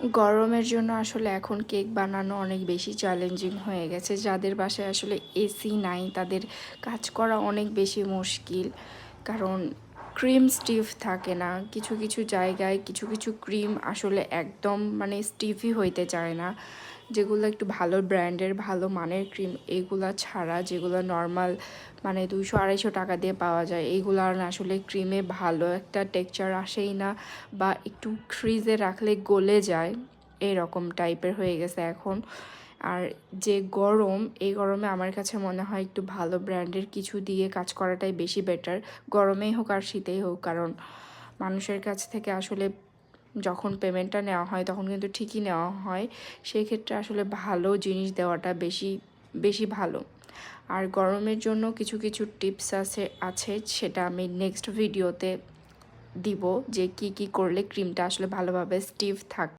গরমের জন্য আসলে এখন কেক বানানো অনেক বেশি চ্যালেঞ্জিং হয়ে গেছে। যাদের বাসায় আসলে এসি নাই তাদের কাজ করা অনেক বেশি মুশকিল, কারণ ক্রিম স্টিফ থাকে না। কিছু কিছু জায়গায় কিছু কিছু ক্রিম আসলে একদম মানে স্টিফই হইতে চায় না। যেগুলো একটু ভালো ব্র্যান্ডের ভালো মানের ক্রিম, এইগুলা ছাড়া যেগুলো নর্মাল মানে 200-250 টাকা দিয়ে পাওয়া যায়, এইগুলো আর আসলে ক্রিমে ভালো একটা টেক্সচার আসেই না, বা একটু ফ্রিজে রাখলে গলে যায়, এরকম টাইপের হয়ে গেছে এখন। আর যে গরম, এই গরমে আমার কাছে মনে হয় একটু ভালো ব্র্যান্ডের কিছু দিয়ে কাজ করাটাই বেশি বেটার, গরমেই হোক আর শীতেই হোক। কারণ মানুষের কাছ থেকে আসলে যখন পেমেন্টটা নেওয়া হয় তখন কিন্তু ঠিকই নেওয়া হয়, সেই ক্ষেত্রে আসলে ভালো জিনিস দেওয়াটা বেশি বেশি ভালো। আর গরমের জন্য কিছু কিছু টিপস আছে সেটা আমি নেক্সট ভিডিওতে দিব, যে কি কি করলে ক্রিমটা আসলে ভালোভাবে স্টিফ থাকে।